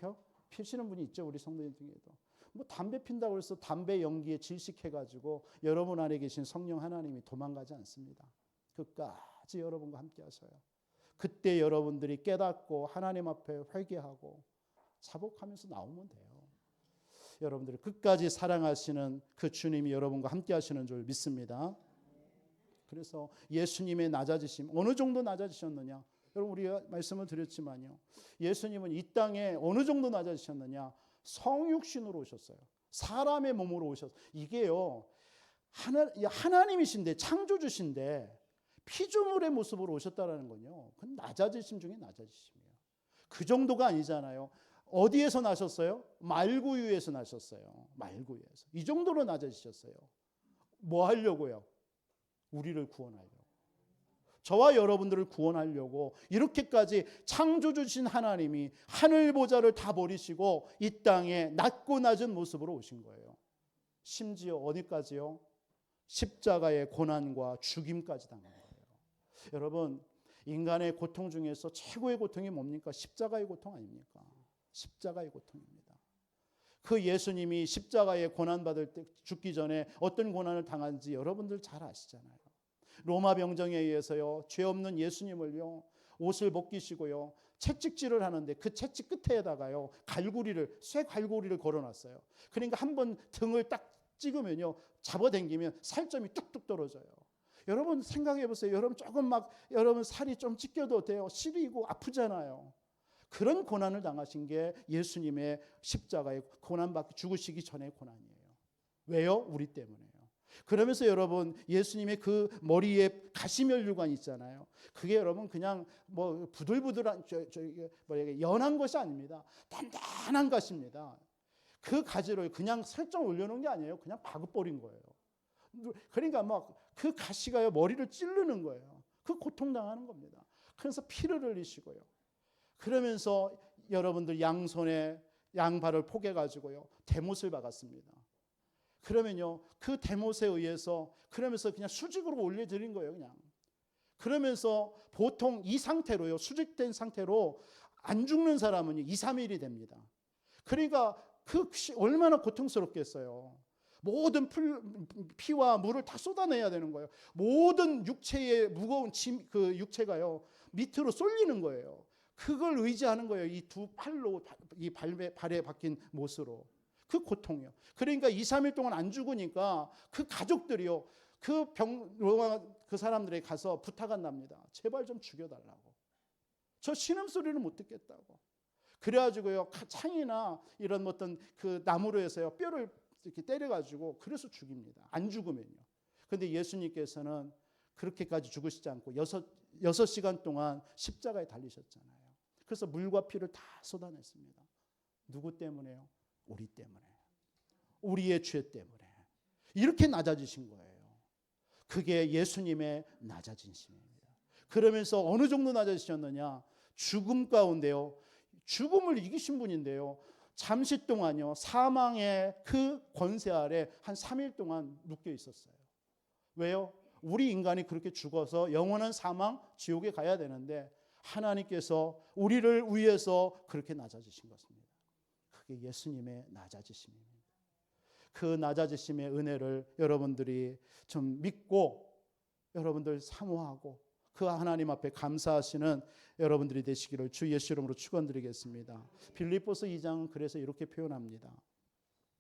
Speaker 1: 피우시는 분이 있죠. 우리 성도님 중에도. 뭐 담배 핀다고 해서 담배 연기에 질식해가지고 여러분 안에 계신 성령 하나님이 도망가지 않습니다. 끝까지 여러분과 함께 하셔요. 그때 여러분들이 깨닫고 하나님 앞에 회개하고 자복하면서 나오면 돼요. 여러분들을 끝까지 사랑하시는 그 주님이 여러분과 함께 하시는 줄 믿습니다. 그래서 예수님의 낮아지심, 어느 정도 낮아지셨느냐? 여러분, 우리가 말씀을 드렸지만요, 예수님은 이 땅에 어느 정도 낮아지셨느냐? 성육신으로 오셨어요. 사람의 몸으로 오셨어요. 이게요, 하나님이신데, 창조주신데 피조물의 모습으로 오셨다라는 건요, 그건 낮아지심 중에 낮아지심이에요. 그 정도가 아니잖아요. 어디에서 나셨어요? 말구유에서 나셨어요. 말구유에서. 이 정도로 낮아지셨어요. 뭐 하려고요? 우리를 구원하려고. 저와 여러분들을 구원하려고 이렇게까지 창조주신 하나님이 하늘 보좌를 다 버리시고 이 땅에 낮고 낮은 모습으로 오신 거예요. 심지어 어디까지요? 십자가의 고난과 죽임까지 당한 거예요. 여러분, 인간의 고통 중에서 최고의 고통이 뭡니까? 십자가의 고통 아닙니까? 십자가의 고통입니다. 그 예수님이 십자가에 고난받을 때 죽기 전에 어떤 고난을 당한지 여러분들 잘 아시잖아요. 로마 병정에 의해서요, 죄 없는 예수님을요, 옷을 벗기시고요, 채찍질을 하는데 그 채찍 끝에다가요, 쇠 갈고리를 걸어놨어요. 그러니까 한번 등을 딱 찍으면요, 잡아당기면 살점이 뚝뚝 떨어져요. 여러분 생각해 보세요. 여러분 조금 여러분 살이 좀 찢겨도 돼요. 시리고 아프잖아요. 그런 고난을 당하신 게 예수님의 십자가의 고난받기 죽으시기 전의 고난이에요. 왜요? 우리 때문에요. 그러면서 여러분, 예수님의 그 머리에 가시면류관 있잖아요. 그게 여러분 그냥 뭐 부들부들한 연한 것이 아닙니다. 단단한 가시입니다. 그 가지를 그냥 살짝 올려놓은 게 아니에요. 그냥 박아버린 거예요. 그러니까 그 가시가요, 머리를 찌르는 거예요. 그 고통당하는 겁니다. 그래서 피를 흘리시고요. 그러면서 여러분들 양손에 양발을 포개가지고요, 대못을 박았습니다. 그러면요, 그 대못에 의해서 그러면서 그냥 수직으로 올려드린 거예요, 그냥. 그러면서 보통 이 상태로요, 수직된 상태로 안 죽는 사람은 2, 3일이 됩니다. 그러니까 얼마나 고통스럽겠어요. 모든 피와 물을 다 쏟아내야 되는 거예요. 모든 육체의 무거운 그 육체가요, 밑으로 쏠리는 거예요. 그걸 의지하는 거예요. 이 두 팔로, 이 발에 박힌 못으로. 그 고통이요. 그러니까 2, 3일 동안 안 죽으니까 그 가족들이요, 로마 그 사람들에 가서 부탁한답니다. 제발 좀 죽여달라고. 저 신음소리를 못 듣겠다고. 그래가지고요, 창이나 이런 어떤 그 나무로 해서요, 뼈를 이렇게 때려가지고 그래서 죽입니다. 안 죽으면요. 그런데 예수님께서는 그렇게까지 죽으시지 않고 6시간 동안 십자가에 달리셨잖아요. 그래서 물과 피를 다 쏟아냈습니다. 누구 때문에요? 우리 때문에. 우리의 죄 때문에. 이렇게 낮아지신 거예요. 그게 예수님의 낮아지심입니다. 그러면서 어느 정도 낮아지셨느냐? 죽음 가운데요, 죽음을 이기신 분인데요, 잠시 동안요, 사망의 그 권세 아래 한 3일 동안 묶여 있었어요. 왜요? 우리 인간이 그렇게 죽어서 영원한 사망, 지옥에 가야 되는데 하나님께서 우리를 위해서 그렇게 낮아지신 것입니다. 그게 예수님의 낮아지심입니다. 그 낮아지심의 은혜를 여러분들이 좀 믿고 여러분들 사모하고 그 하나님 앞에 감사하시는 여러분들이 되시기를 주 예수 이름으로 축원드리겠습니다. 빌립보서 2장은 그래서 이렇게 표현합니다.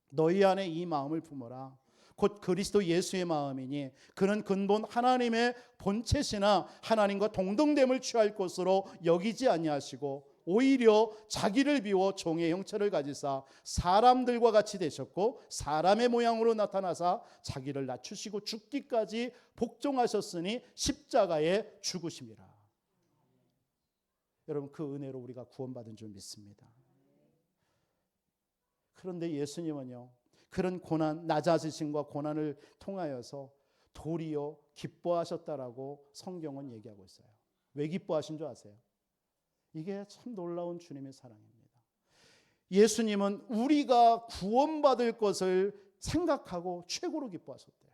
Speaker 1: 너희 안에 이 마음을 품어라. 곧 그리스도 예수의 마음이니 그는 근본 하나님의 본체시나 하나님과 동등됨을 취할 것으로 여기지 아니하시고 오히려 자기를 비워 종의 형체를 가지사 사람들과 같이 되셨고 사람의 모양으로 나타나사 자기를 낮추시고 죽기까지 복종하셨으니 십자가에 죽으심이라. 여러분, 그 은혜로 우리가 구원받은 줄 믿습니다. 그런데 예수님은요, 그런 고난, 낮아지심과 고난을 통하여서 도리어 기뻐하셨다라고 성경은 얘기하고 있어요. 왜 기뻐하신 줄 아세요? 이게 참 놀라운 주님의 사랑입니다. 예수님은 우리가 구원받을 것을 생각하고 최고로 기뻐하셨대요.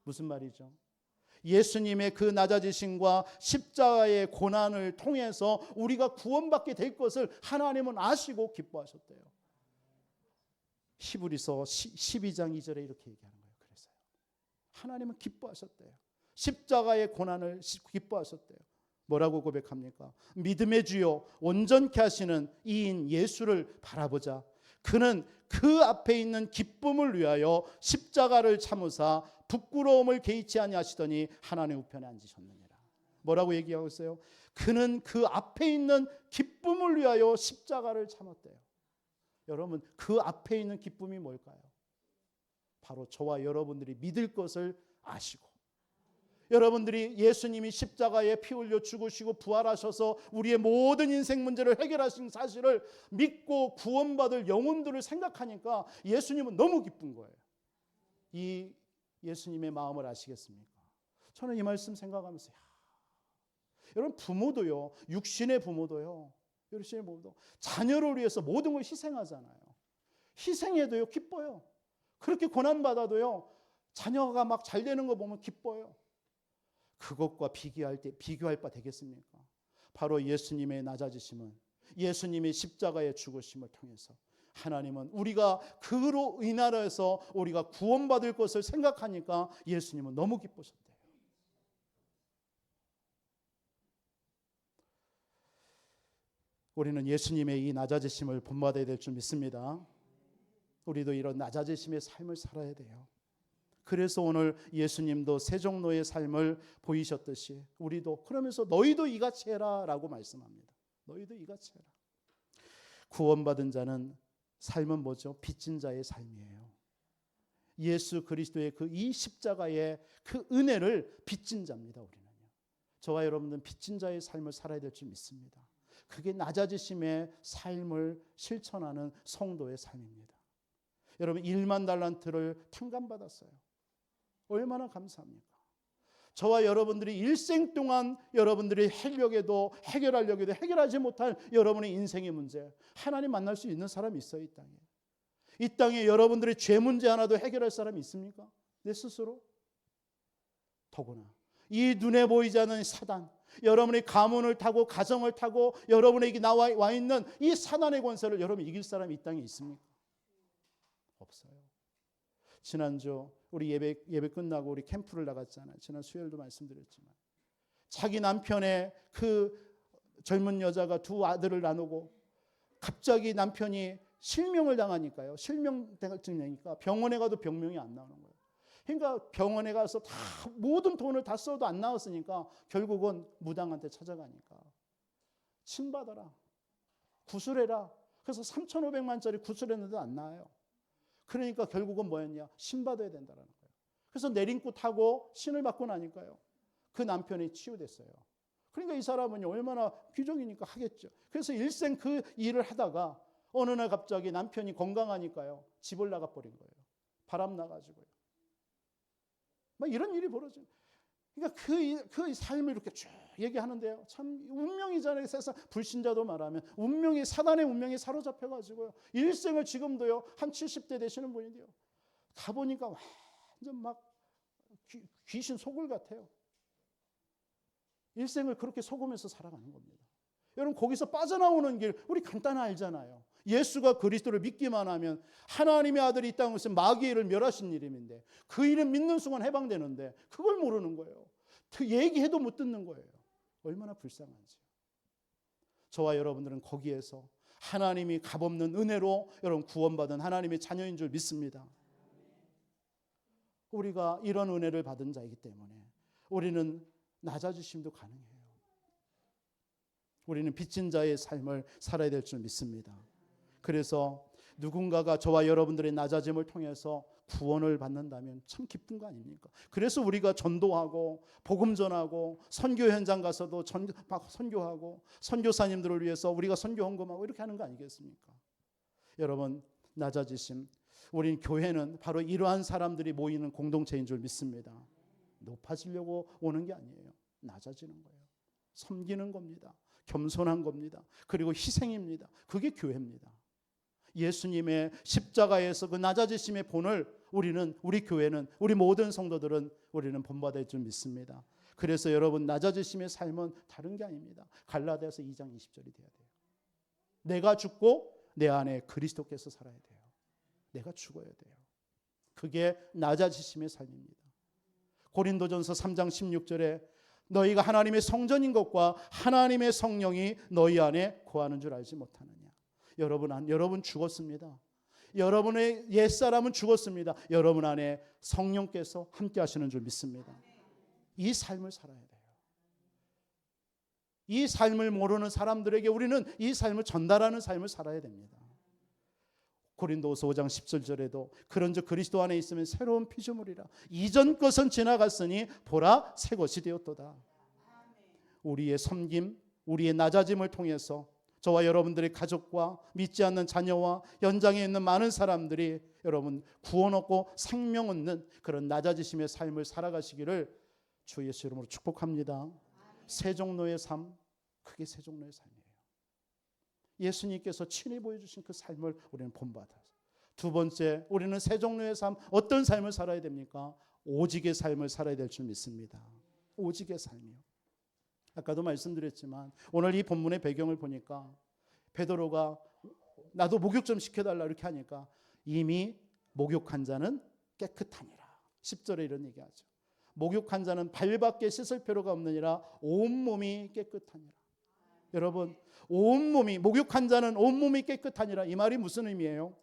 Speaker 1: 무슨 말이죠? 예수님의 그 낮아지심과 십자가의 고난을 통해서 우리가 구원받게 될 것을 하나님은 아시고 기뻐하셨대요. 히브리서 12장 2절에 이렇게 얘기하는 거예요. 그래서요, 하나님은 기뻐하셨대요. 십자가의 고난을 기뻐하셨대요. 뭐라고 고백합니까? 믿음의 주요 온전케 하시는 이인 예수를 바라보자. 그는 그 앞에 있는 기쁨을 위하여 십자가를 참으사 부끄러움을 개의치 아니하시더니 하나님의 우편에 앉으셨느니라. 뭐라고 얘기하고 있어요? 그는 그 앞에 있는 기쁨을 위하여 십자가를 참았대요. 여러분, 그 앞에 있는 기쁨이 뭘까요? 바로 저와 여러분들이 믿을 것을 아시고, 여러분들이 예수님이 십자가에 피 흘려 죽으시고 부활하셔서 우리의 모든 인생 문제를 해결하신 사실을 믿고 구원받을 영혼들을 생각하니까 예수님은 너무 기쁜 거예요. 이 예수님의 마음을 아시겠습니까? 저는 이 말씀 생각하면서 여러분, 부모도요, 육신의 부모도요, 자녀를 위해서 모든 걸 희생하잖아요. 희생해도요 기뻐요. 그렇게 고난받아도요 자녀가 막 잘 되는 거 보면 기뻐요. 그것과 비교할 바 되겠습니까? 바로 예수님의 낮아지심은, 예수님의 십자가의 죽으심을 통해서 하나님은 우리가 그로 인하여서 우리가 구원받을 것을 생각하니까 예수님은 너무 기쁘셨대요. 우리는 예수님의 이 낮아지심을 본받아야 될 줄 믿습니다. 우리도 이런 낮아지심의 삶을 살아야 돼요. 그래서 오늘 예수님도 세종로의 삶을 보이셨듯이 우리도 그러면서 너희도 이같이 해라 라고 말씀합니다. 너희도 이같이 해라. 구원받은 자는 삶은 뭐죠? 빚진 자의 삶이에요. 예수 그리스도의 그 이 십자가의 그 은혜를 빚진 자입니다. 우리는요. 저와 여러분들은 빚진 자의 삶을 살아야 될 줄 믿습니다. 그게 낮아지심의 삶을 실천하는 성도의 삶입니다. 여러분, 1만 달란트를 탕감받았어요. 얼마나 감사합니까? 저와 여러분들이 일생 동안 여러분들이 해결하려고 해도 해결하지 못할 여러분의 인생의 문제, 하나님 만날 수 있는 사람이 있어요. 이 땅에. 이 땅에 여러분들의 죄 문제 하나도 해결할 사람이 있습니까? 내 스스로? 더구나 이 눈에 보이지 않는 사단, 여러분의 가문을 타고 가정을 타고 여러분에게 나와 있는 이 사단의 권세를 여러분 이길 사람이 이 땅에 있습니까? 없어요. 지난주 우리 예배 끝나고 우리 캠프를 나갔잖아요. 지난 수요일도 말씀드렸지만 자기 남편의 그 젊은 여자가 두 아들을 나누고 갑자기 남편이 실명을 당하니까요. 실명증 내니까 병원에 가도 병명이 안 나오는 거예요. 그러니까 병원에 가서 다 모든 돈을 다 써도 안 나왔으니까 결국은 무당한테 찾아가니까 침 받아라, 구술해라. 그래서 3,500만짜리 구술했는데 안 나와요. 그러니까 결국은 뭐였냐? 신 받아야 된다는 거예요. 그래서 내림구 타고 신을 받고 나니까요. 그 남편이 치유됐어요. 그러니까 이 사람은 얼마나 귀족이니까 하겠죠. 그래서 일생 그 일을 하다가 어느 날 갑자기 남편이 건강하니까요. 집을 나가버린 거예요. 바람 나가지고요. 막 이런 일이 벌어져요. 그러니까 그 삶을 이렇게 쭉 얘기하는데요. 참 운명이잖아요. 세상 불신자도 말하면 운명이, 사단의 운명이 사로잡혀가지고요. 일생을 지금도요. 한 70대 되시는 분인데요. 가보니까 완전 막 귀신 속을 같아요. 일생을 그렇게 속으면서 살아가는 겁니다. 여러분, 거기서 빠져나오는 길 우리 간단히 알잖아요. 예수가 그리스도를 믿기만 하면 하나님의 아들이 이 땅에서 마귀의 일을 멸하신 이름인데 그 이름 믿는 순간 해방되는데 그걸 모르는 거예요. 그 얘기해도 못 듣는 거예요. 얼마나 불쌍한지요. 저와 여러분들은 거기에서 하나님이 값없는 은혜로 여러분 구원받은 하나님의 자녀인 줄 믿습니다. 우리가 이런 은혜를 받은 자이기 때문에 우리는 낮아지심도 가능해요. 우리는 빚진 자의 삶을 살아야 될 줄 믿습니다. 그래서 누군가가 저와 여러분들의 낮아짐을 통해서 구원을 받는다면 참 기쁜 거 아닙니까? 그래서 우리가 전도하고 복음 전하고 선교 현장 가서도 선교하고 선교사님들을 위해서 우리가 선교 헌금하고 이렇게 하는 거 아니겠습니까? 여러분, 낮아지심, 우린 교회는 바로 이러한 사람들이 모이는 공동체인 줄 믿습니다. 높아지려고 오는 게 아니에요. 낮아지는 거예요. 섬기는 겁니다. 겸손한 겁니다. 그리고 희생입니다. 그게 교회입니다. 예수님의 십자가에서 그 낮아지심의 본을 우리 교회는, 우리 모든 성도들은 우리는 본받을 줄 믿습니다. 그래서 여러분, 낮아지심의 삶은 다른 게 아닙니다. 갈라디아서 2장 20절이 돼야 돼요. 내가 죽고 내 안에 그리스도께서 살아야 돼요. 내가 죽어야 돼요. 그게 낮아지심의 삶입니다. 고린도전서 3장 16절에 너희가 하나님의 성전인 것과 하나님의 성령이 너희 안에 거하는 줄 알지 못하느냐. 여러분 죽었습니다. 여러분의 옛사람은 죽었습니다. 여러분 안에 성령께서 함께 하시는 줄 믿습니다. 이 삶을 살아야 돼요. 이 삶을 모르는 사람들에게 우리는 이 삶을 전달하는 삶을 살아야 됩니다. 고린도후서 5장 17절에도 그런즉 그리스도 안에 있으면 새로운 피조물이라 이전 것은 지나갔으니 보라 새 것이 되었도다. 우리의 섬김, 우리의 낮아짐을 통해서 저와 여러분들의 가족과 믿지 않는 자녀와 현장에 있는 많은 사람들이 여러분 구원 얻고 생명 얻는 그런 낮아지심의 삶을 살아가시기를 주 예수 이름으로 축복합니다. 세종로의 삶, 그게 세종로의 삶이에요. 예수님께서 친히 보여주신 그 삶을 우리는 본받아서. 두 번째, 우리는 세종로의 삶, 어떤 삶을 살아야 됩니까? 오직의 삶을 살아야 될 줄 믿습니다. 오직의 삶이요. 아까도 말씀드렸지만 오늘 이 본문의 배경을 보니까 베드로가 나도 목욕 좀 시켜달라 이렇게 하니까 이미 목욕한 자는 깨끗하니라. 10절에 이런 얘기하죠. 목욕한 자는 발밖에 씻을 필요가 없느니라 온몸이 깨끗하니라. 여러분, 온몸이, 목욕한 자는 온몸이 깨끗하니라. 이 말이 무슨 의미예요?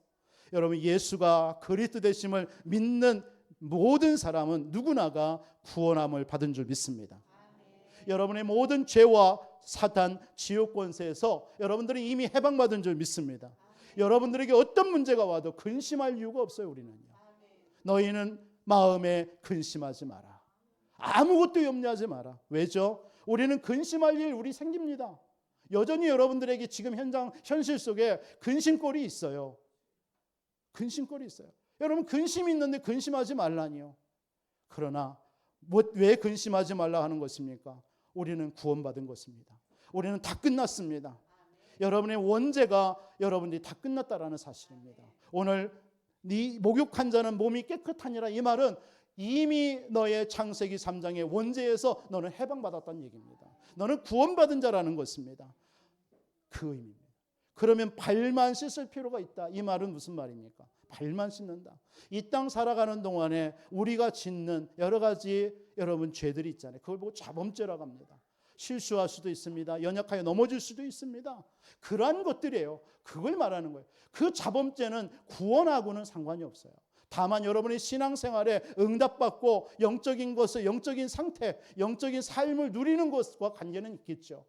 Speaker 1: 여러분, 예수가 그리스도 되심을 믿는 모든 사람은 누구나가 구원함을 받은 줄 믿습니다. 여러분의 모든 죄와 사탄, 지옥 권세에서 여러분들이 이미 해방받은 줄 믿습니다. 여러분들에게 어떤 문제가 와도 근심할 이유가 없어요. 우리는요. 너희는 마음에 근심하지 마라. 아무것도 염려하지 마라. 왜죠? 우리는 근심할 일 우리 생깁니다. 여전히 여러분들에게 지금 현실 속에 근심거리 있어요. 근심거리 있어요. 여러분 근심이 있는데 근심하지 말라니요. 그러나 왜 근심하지 말라 하는 것입니까? 우리는 구원받은 것입니다. 우리는 다 끝났습니다. 여러분의 원죄가 여러분들이 다 끝났다라는 사실입니다. 오늘 네 목욕한 자는 몸이 깨끗하니라 이 말은 이미 너의 창세기 3장의 원죄에서 너는 해방받았다는 얘기입니다. 너는 구원받은 자라는 것입니다. 그 의미입니다. 그러면 발만 씻을 필요가 있다. 이 말은 무슨 말입니까? 발만 씻는다. 이 땅 살아가는 동안에 우리가 짓는 여러 가지 여러분 죄들이 있잖아요. 그걸 보고 자범죄라고 합니다. 실수할 수도 있습니다. 연약하여 넘어질 수도 있습니다. 그러한 것들이에요. 그걸 말하는 거예요. 그 자범죄는 구원하고는 상관이 없어요. 다만 여러분의 신앙생활에 응답받고 영적인 것을, 영적인 상태, 영적인 삶을 누리는 것과 관계는 있겠죠.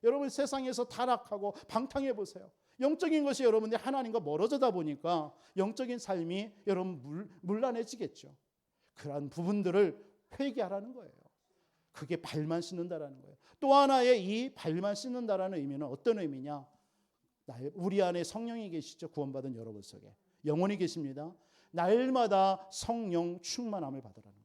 Speaker 1: 여러분 세상에서 타락하고 방탕해 보세요. 영적인 것이 여러분들이 하나님과 멀어져다 보니까 영적인 삶이 여러분 문란해지겠죠. 그러한 부분들을 회개하라는 거예요. 그게 발만 씻는다라는 거예요. 또 하나의 이 발만 씻는다라는 의미는 어떤 의미냐? 우리 안에 성령이 계시죠. 구원받은 여러분 속에 영혼이 계십니다. 날마다 성령 충만함을 받으라는 거예요.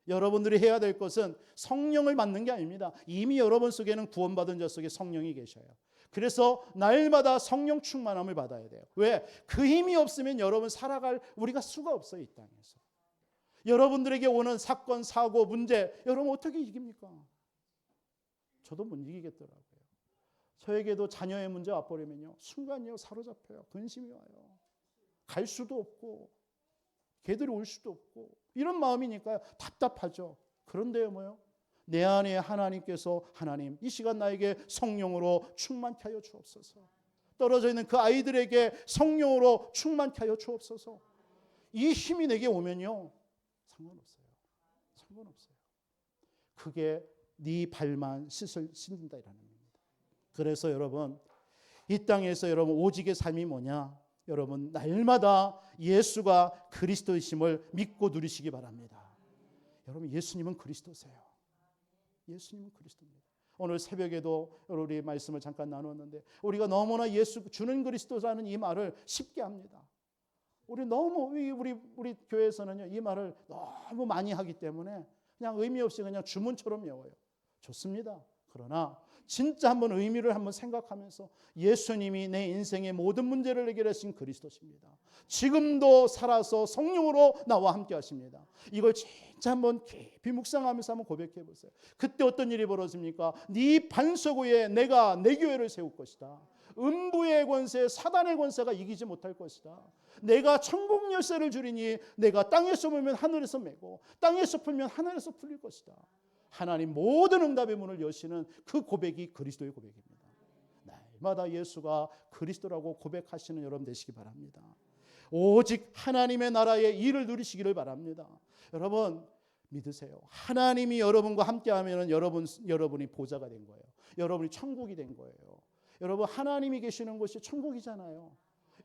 Speaker 1: 여러분들이 해야 될 것은 성령을 받는 게 아닙니다. 이미 여러분 속에는 구원받은 자 속에 성령이 계셔요. 그래서 날마다 성령 충만함을 받아야 돼요. 왜? 그 힘이 없으면 여러분 살아갈 우리가 수가 없어요. 이 땅에서. 여러분들에게 오는 사건, 사고, 문제 여러분 어떻게 이깁니까? 저도 못 이기겠더라고요. 저에게도 자녀의 문제 와버리면요. 순간이요 사로잡혀요. 근심이 와요. 갈 수도 없고 걔들이 올 수도 없고 이런 마음이니까요. 답답하죠. 그런데요 뭐요? 내 안에 하나님께서 하나님 이 시간 나에게 성령으로 충만케 하여 주옵소서. 떨어져 있는 그 아이들에게 성령으로 충만케 하여 주옵소서. 이 힘이 내게 오면요. 상관없어요. 상관없어요. 그게 네 발만 씻는다 이라는 겁니다. 그래서 여러분, 이 땅에서 여러분 오직의 삶이 뭐냐? 여러분 날마다 예수가 그리스도이심을 믿고 누리시기 바랍니다. 여러분 예수님은 그리스도세요. 예수님은 그리스도입니다. 오늘 새벽에도 우리 말씀을 잠깐 나눴는데 우리가 너무나 예수 주는 그리스도라는 이 말을 쉽게 합니다. 우리 너무 우리 교회에서는요 이 말을 너무 많이 하기 때문에 그냥 의미 없이 그냥 주문처럼 외워요. 좋습니다. 그러나 진짜 한번 의미를 한번 생각하면서 예수님이 내 인생의 모든 문제를 해결하신 그리스도십니다. 지금도 살아서 성령으로 나와 함께 하십니다. 이걸 진짜 한번 깊이 묵상하면서 한번 고백해 보세요. 그때 어떤 일이 벌어집니까? 네 반석 위에 내가 내 교회를 세울 것이다. 음부의 권세, 사단의 권세가 이기지 못할 것이다. 내가 천국 열쇠를 주리니 내가 땅에서 풀면 하늘에서 매고 땅에서 풀면 하늘에서 풀릴 것이다. 하나님 모든 응답의 문을 여시는 그 고백이 그리스도의 고백입니다. 날마다 예수가 그리스도라고 고백하시는 여러분 되시기 바랍니다. 오직 하나님의 나라의 일을 누리시기를 바랍니다. 여러분 믿으세요. 하나님이 여러분과 함께하면 여러분이 보좌가 된 거예요. 여러분이 천국이 된 거예요. 여러분 하나님이 계시는 곳이 천국이잖아요.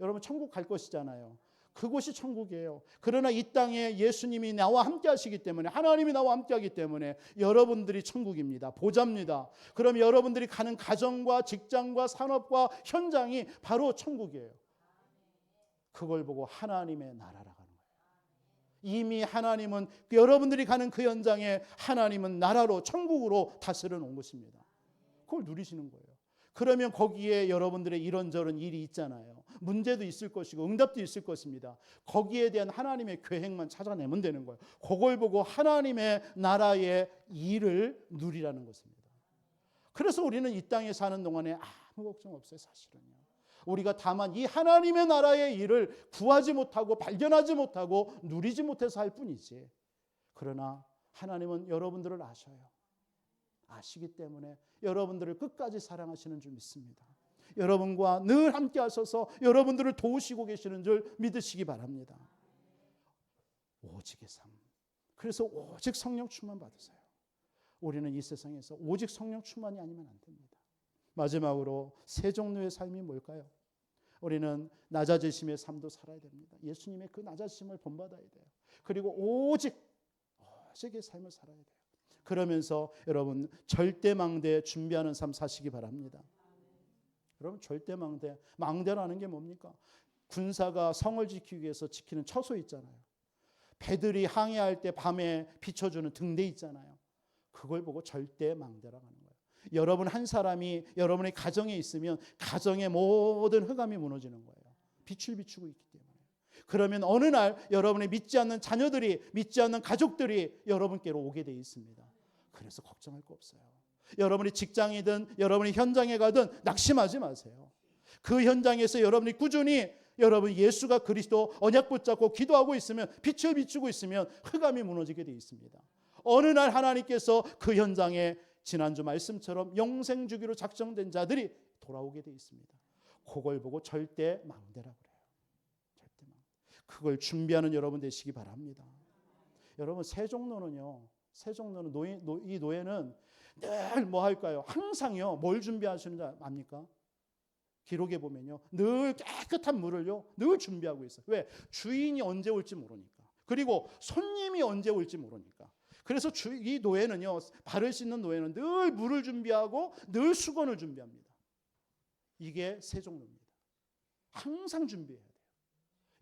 Speaker 1: 여러분 천국 갈 것이잖아요. 그곳이 천국이에요. 그러나 이 땅에 예수님이 나와 함께 하시기 때문에 하나님이 나와 함께 하기 때문에 여러분들이 천국입니다. 보좌입니다. 그럼 여러분들이 가는 가정과 직장과 산업과 현장이 바로 천국이에요. 그걸 보고 하나님의 나라라고 하는 거예요. 이미 하나님은 여러분들이 가는 그 현장에 하나님은 나라로 천국으로 다스려 놓은 것입니다. 그걸 누리시는 거예요. 그러면 거기에 여러분들의 이런저런 일이 있잖아요. 문제도 있을 것이고 응답도 있을 것입니다. 거기에 대한 하나님의 계획만 찾아내면 되는 거예요. 그걸 보고 하나님의 나라의 일을 누리라는 것입니다. 그래서 우리는 이 땅에 사는 동안에 아무 걱정 없어요. 사실은요. 우리가 다만 이 하나님의 나라의 일을 구하지 못하고 발견하지 못하고 누리지 못해서 할 뿐이지. 그러나 하나님은 여러분들을 아셔요. 아시기 때문에 여러분들을 끝까지 사랑하시는 줄 믿습니다. 여러분과 늘 함께 하셔서 여러분들을 도우시고 계시는 줄 믿으시기 바랍니다. 오직의 삶. 그래서 오직 성령 충만 받으세요. 우리는 이 세상에서 오직 성령 충만이 아니면 안 됩니다. 마지막으로 세 종류의 삶이 뭘까요? 우리는 낮아지심의 삶도 살아야 됩니다. 예수님의 그 낮아지심을 본받아야 돼요. 그리고 오직의 삶을 살아야 돼요. 그러면서 여러분 절대망대 준비하는 삶 사시기 바랍니다. 여러분 절대망대, 망대라는 게 뭡니까? 군사가 성을 지키기 위해서 지키는 처소 있잖아요. 배들이 항해할 때 밤에 비춰주는 등대 있잖아요. 그걸 보고 절대망대라고 하는 거예요. 여러분 한 사람이 여러분의 가정에 있으면 가정의 모든 흑암이 무너지는 거예요. 빛을 비추고 있기 때문에. 그러면 어느 날 여러분의 믿지 않는 자녀들이, 믿지 않는 가족들이 여러분께로 오게 되어 있습니다. 그래서 걱정할 거 없어요. 여러분이 직장이든 여러분이 현장에 가든 낙심하지 마세요. 그 현장에서 여러분이 꾸준히 여러분 예수가 그리스도 언약 붙잡고 기도하고 있으면, 빛을 비추고 있으면 흑암이 무너지게 되어 있습니다. 어느 날 하나님께서 그 현장에 지난주 말씀처럼 영생 주기로 작정된 자들이 돌아오게 되어 있습니다. 그걸 보고 절대 망대라고 그래요. 절대 망대. 그걸 준비하는 여러분 되시기 바랍니다. 여러분 세 종로는요. 이 노예는 늘 뭐 할까요? 항상요. 뭘 준비하시는지 압니까? 기록에 보면요. 늘 깨끗한 물을요. 늘 준비하고 있어요. 왜? 주인이 언제 올지 모르니까. 그리고 손님이 언제 올지 모르니까. 그래서 이 노예는요. 발을 씻는 노예는 늘 물을 준비하고 늘 수건을 준비합니다. 이게 세 종류입니다. 항상 준비해야 돼요.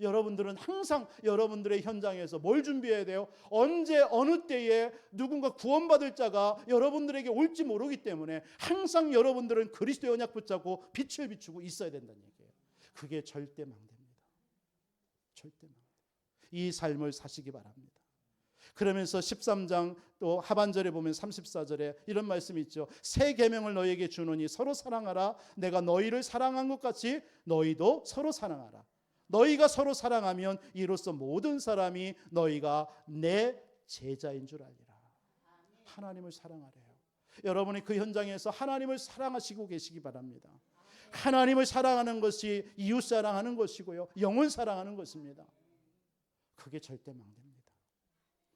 Speaker 1: 여러분들은 항상 여러분들의 현장에서 뭘 준비해야 돼요? 언제 어느 때에 누군가 구원받을 자가 여러분들에게 올지 모르기 때문에 항상 여러분들은 그리스도의 언약 붙잡고 빛을 비추고 있어야 된다는 얘기예요. 그게 절대망대입니다. 절대망대. 이 삶을 사시기 바랍니다. 그러면서 13장 또 하반절에 보면 34절에 이런 말씀이 있죠. 새 계명을 너희에게 주노니 서로 사랑하라. 내가 너희를 사랑한 것 같이 너희도 서로 사랑하라. 너희가 서로 사랑하면 이로써 모든 사람이 너희가 내 제자인 줄 알리라. 하나님을 사랑하래요. 여러분이 그 현장에서 하나님을 사랑하시고 계시기 바랍니다. 하나님을 사랑하는 것이 이웃 사랑하는 것이고요. 영혼 사랑하는 것입니다. 그게 절대망대입니다.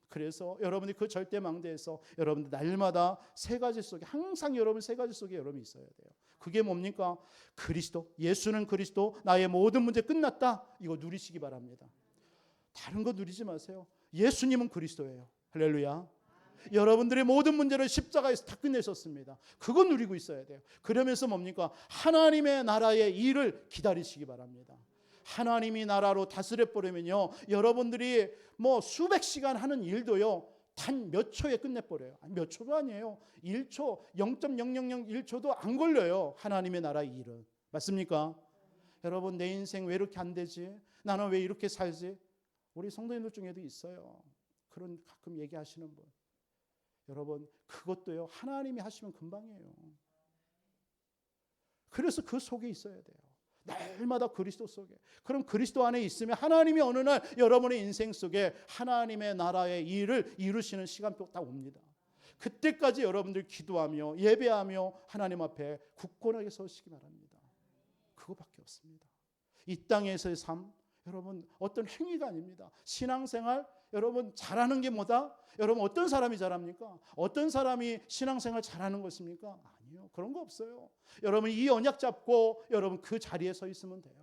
Speaker 1: 그래서 여러분이 그 절대망대에서 여러분들 날마다 세 가지 속에 항상 여러분 세 가지 속에 여러분이 있어야 돼요. 그게 뭡니까? 그리스도, 예수는 그리스도, 나의 모든 문제 끝났다. 이거 누리시기 바랍니다. 다른 거 누리지 마세요. 예수님은 그리스도예요. 할렐루야. 여러분들의 모든 문제를 십자가에서 다 끝내셨습니다. 그거 누리고 있어야 돼요. 그러면서 뭡니까? 하나님의 나라의 일을 기다리시기 바랍니다. 하나님이 나라로 다스려 버리면요, 여러분들이 뭐 수백 시간 하는 일도요, 단 몇 초에 끝내버려요. 몇 초도 아니에요. 1초, 0.0001초도 안 걸려요. 하나님의 나라의 일은. 맞습니까? 여러분, 내 인생 왜 이렇게 안 되지? 나는 왜 이렇게 살지? 우리 성도님들 중에도 있어요. 그런 가끔 얘기하시는 분. 여러분, 그것도요, 하나님이 하시면 금방이에요. 그래서 그 속에 있어야 돼요. 날마다 그리스도 속에. 그럼 그리스도 안에 있으면 하나님이 어느 날 여러분의 인생 속에 하나님의 나라의 일을 이루시는 시간표 딱 옵니다. 그때까지 여러분들 기도하며 예배하며 하나님 앞에 굳건하게 서시기 바랍니다. 그거밖에 없습니다. 이 땅에서의 삶, 여러분 어떤 행위가 아닙니다. 신앙생활, 여러분 잘하는 게 뭐다? 여러분 어떤 사람이 잘합니까? 어떤 사람이 신앙생활 잘하는 것입니까? 아니요. 그런 거 없어요. 여러분 이 언약 잡고 여러분 그 자리에 서 있으면 돼요.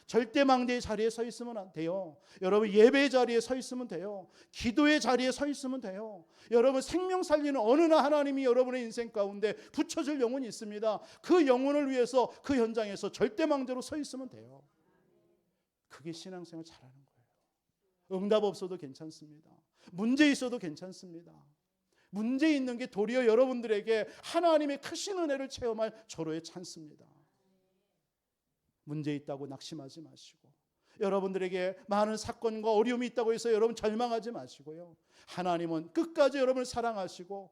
Speaker 1: 절대망대의 자리에 서 있으면 안 돼요. 여러분 예배의 자리에 서 있으면 돼요. 기도의 자리에 서 있으면 돼요. 여러분 생명 살리는 어느 날 하나님이 여러분의 인생 가운데 붙여줄 영혼이 있습니다. 그 영혼을 위해서 그 현장에서 절대망대로 서 있으면 돼요. 그게 신앙생활 잘하는 거예요. 응답 없어도 괜찮습니다. 문제 있어도 괜찮습니다. 문제 있는 게 도리어 여러분들에게 하나님의 크신 은혜를 체험할 절호의 찬스입니다. 문제 있다고 낙심하지 마시고, 여러분들에게 많은 사건과 어려움이 있다고 해서 여러분 절망하지 마시고요. 하나님은 끝까지 여러분을 사랑하시고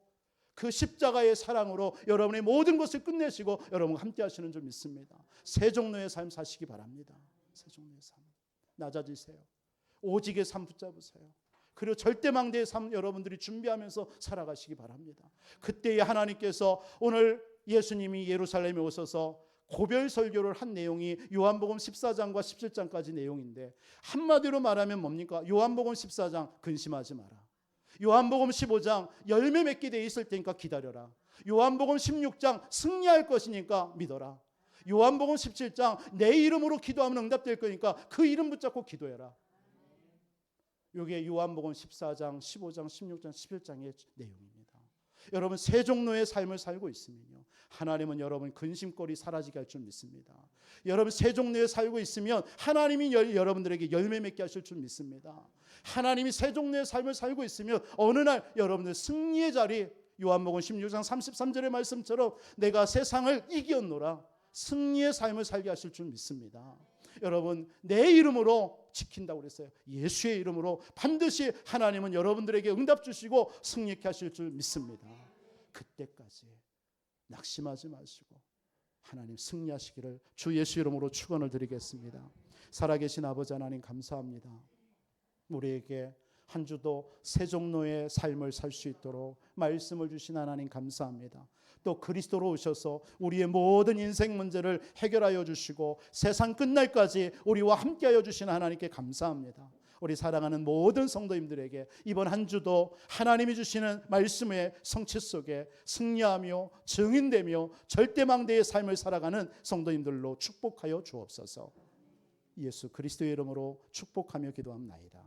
Speaker 1: 그 십자가의 사랑으로 여러분의 모든 것을 끝내시고 여러분과 함께 하시는 줄 믿습니다. 새 종류의 삶 사시기 바랍니다. 새 종류의 삶. 낮아지세요. 오직의 삶 붙잡으세요. 그리고 절대망대의 삶 여러분들이 준비하면서 살아가시기 바랍니다. 그때에 하나님께서 오늘 예수님이 예루살렘에 오셔서 고별 설교를 한 내용이 요한복음 14장과 17장까지 내용인데, 한마디로 말하면 뭡니까? 요한복음 14장 근심하지 마라. 요한복음 15장 열매 맺게 돼 있을 테니까 기다려라. 요한복음 16장 승리할 것이니까 믿어라. 요한복음 17장 내 이름으로 기도하면 응답될 거니까 그 이름 붙잡고 기도해라. 이게 요한복음 14장, 15장, 16장, 11장의 내용입니다. 여러분 새 종류의 삶을 살고 있으면요, 하나님은 여러분 근심거리 사라지게 할 줄 믿습니다. 여러분 새 종류에 살고 있으면 하나님이 여러분들에게 열매 맺게 하실 줄 믿습니다. 하나님이 새 종류의 삶을 살고 있으면 어느 날 여러분들 승리의 자리, 요한복음 16장 33절의 말씀처럼 내가 세상을 이겼노라, 승리의 삶을 살게 하실 줄 믿습니다. 여러분 내 이름으로 지킨다고 그랬어요. 예수의 이름으로 반드시 하나님은 여러분들에게 응답 주시고 승리케 하실 줄 믿습니다. 그때까지 낙심하지 마시고 하나님 승리하시기를 주 예수 이름으로 축원을 드리겠습니다. 살아계신 아버지 하나님 감사합니다. 우리에게 한 주도 새 종류의 삶을 살 수 있도록 말씀을 주신 하나님 감사합니다. 또 그리스도로 오셔서 우리의 모든 인생 문제를 해결하여 주시고 세상 끝날까지 우리와 함께하여 주신 하나님께 감사합니다. 우리 사랑하는 모든 성도님들에게 이번 한 주도 하나님이 주시는 말씀의 성취 속에 승리하며 증인되며 절대망대의 삶을 살아가는 성도님들로 축복하여 주옵소서. 예수 그리스도의 이름으로 축복하며 기도합나이다.